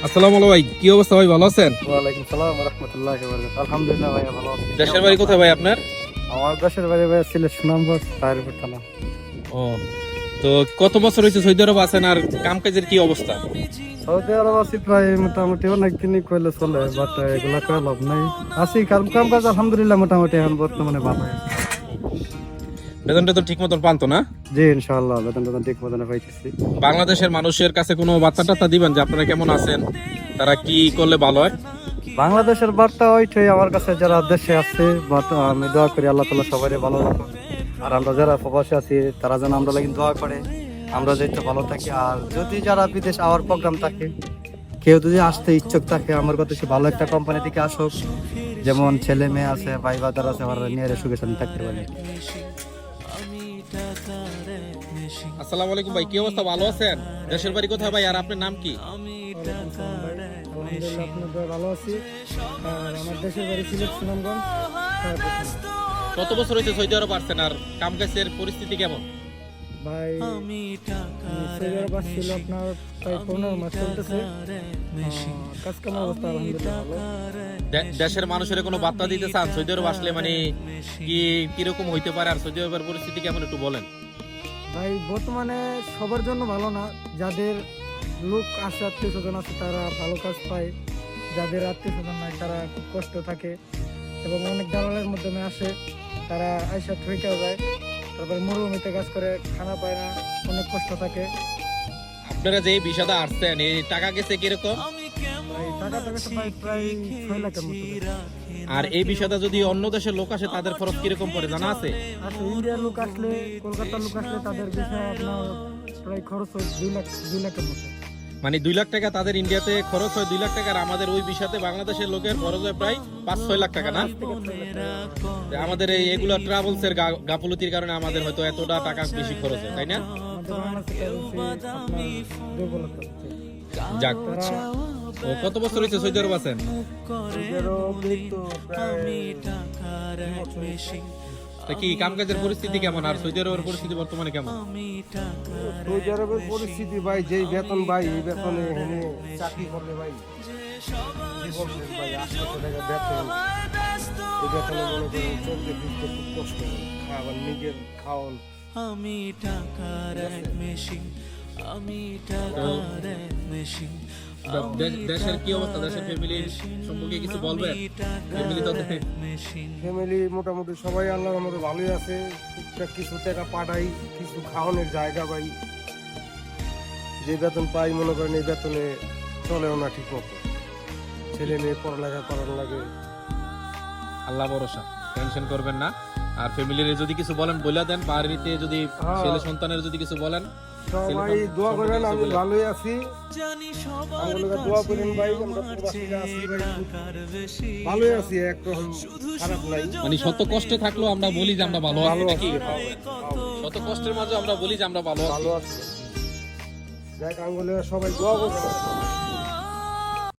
আসসালামু আলাইকুম ভাই, কি অবস্থা ভাই, ভালো আছেন? ওয়ালাইকুম সালাম ওয়া রাহমাতুল্লাহি ওয়া বারাকাতুহু। আলহামদুলিল্লাহ ভাই ভালো আছি। দেশের বাড়ি কোথায় ভাই আপনার? আমার দেশের বাড়ি ভাই সিলেট সুনামগঞ্জ তাহিরপুর থানা। ও, তো কত বছর হয়েছে সৌদি আরব আছেন আর কাম কাজের কি অবস্থা? সৌদি আরব আছি প্রায় মোটামুটি অনেক দিনই কইলে চলে, বাট এগুলা করে লাভ নাই। আছি কাম কাম কাজ আলহামদুলিল্লাহ মোটামুটি এখন বর্তমানে ভালো আছে। বেতনটা তো ঠিক মতন পান তো না? জি ইনশাআল্লাহ বেতন টেতন ঠিক মতন পাইতেছি। বাংলাদেশের মানুষের কাছে কোনো বার্তা টার্তা দিবেন যে আপনারা কেমন আছেন, তারা কি করলে ভালো হয়? বাংলাদেশের বার্তা ওইটাই আমার কাছে, যারা দেশে আছে বাট আমি দোয়া করি আল্লাহ তাআলা সবাই ভালো রাখুন। আর আমরা যারা প্রবাসী আছি তারা যেন আমরা লাগি দোয়া করে আমরা যাতে ভালো থাকি। আর যদি যারা বিদেশ আওয়ার প্রোগ্রাম থাকে, কেউ যদি আসতে ইচ্ছুক থাকে, আমার কথা সে ভালো একটা কোম্পানি থেকে আসুক, যেমন ছেলে মেয়ে আছে ভাই বাদার আছে, ওরা নিয়ে সুখে শান্তি থাকতে পারে। আসসালামু আলাইকুম ভাই, কি অবস্থা, ভালো আছেন? দেশের বাড়ি কোথায় ভাই আর আপনার নাম কি? ভালো আছি। আর আমার দেশের বাড়ি সিলেট সুনামগঞ্জ। কত বছর হয়েছে সৌদি আরব আসছেন আর কাম কাজের পরিস্থিতি কেমন? ভাই সৌদি আরব ছিল আপনার প্রায় 15 মাস চলতেছে। কাজ কামের অবস্থা আলহামদুলিল্লাহ ভালো। দেশের মানুষের কোনো বার্তা দিতে চান সৌদি আরব আসলে মানে কি কিরকম হইতে পারে আর সৌদি আরবের পরিস্থিতি কেমন একটু বলেন? ভাই বর্তমানে সবার জন্য ভালো না। যাদের লোক আসে আত্মীয় স্বজন আছে তারা ভালো কাজ পায়, যাদের আত্মীয় স্বজন নাই তারা খুব কষ্ট থাকে এবং অনেক দালালের মাধ্যমে আসে, তারা আইসা ঠকেও যায়। তারপর মরুভূমিতে কাজ করে, খানা পায় না, অনেক কষ্ট থাকে। আপনারা যে বিষয়টা আসছেন এই টাকা গেছে কিরকম? ভাই টাকা গেছে প্রায় 6 লাখের মতো। আর এই বিষয়টা যদি অন্য দেশের লোক আসে তাদের খরচ কিরকম পড়ে জানা আছে? আচ্ছা, ইন্ডিয়ার লোক আসলে, কলকাতার লোক আসলে তাদের বিষয়ে আপনার প্রায় খরচ হয় 2 লাখের মতো। মানে 2 লাখ টাকা তাদের ইন্ডিয়াতে খরচ হয় 2 লাখ টাকা, আর আমাদের ওই বিষয়তে বাংলাদেশের লোকের খরচ হয় প্রায় 5-6 লাখ টাকা না? আমাদের এই এগুলা ট্রাভেলস এর গাফলতির কারণে আমাদের হয়তো এতটা টাকা বেশি খরচ হয়, তাই না? আমাদের বাংলাদেশে আপনার দুর্বলতা হচ্ছে। যাক, ও কত বছর হয়েছে সৌদি আরব আছেন? তা কি কাম কাজের পরিস্থিতি কেমন আর সৌদি আরবের পরিস্থিতি বর্তমানে কেমন? সৌদি আরবের পরিস্থিতি ভাই, যেই বেতন ভাই এই বেতনে এখানে চাকরি করলে ভাই কি বলছেন ভাই, 800 টাকা বেতন। এই বেতনে মনে করেন চলতে ফিরতে খুব কষ্ট হয়, আবার নিজের খাওয়ান। আমি টাকার এক মেশিন, আমি টাকার এক মেশিন। দেশের কি অবস্থা, দেশের ফ্যামিলির সম্পর্কে কিছু বলবেন? ফ্যামিলি তো ফ্যামিলি মোটামুটি সবাই আল্লাহর রহমতে ভালোই আছে। টুকটাক কিছু টাকা পাঠাই, কিছু খাওয়ানোর জায়গা ভাই। যে বেতন পাই মনে করেন এই বেতনে চলেও না ঠিক মতো, ছেলে মেয়ে পড়ালেখা করার লাগে। আল্লাহ ভরসা, টেনশন করবেন না। আর ফ্যামিলির যদি কিছু বলেন বলে দেন, বাড়িতে যদি ছেলে সন্তানের যদি কিছু বলেন সবাই দোয়া করেন, আমি ভালোই আছি। আমাদের দোয়া করেন ভাই, আমরা প্রবাসীরা আছি ভাই, ভালোই আছি, একদম খারাপ নাই। মানে শত কষ্টে থাকলেও আমরা বলি যে আমরা ভালো আছি ভালো নাকি? আছি, শত কষ্টের মাঝে আমরা বলি যে আমরা ভালো আছি। ভালো আছি। যাই আঙ্গুলে সবাই দোয়া করছে।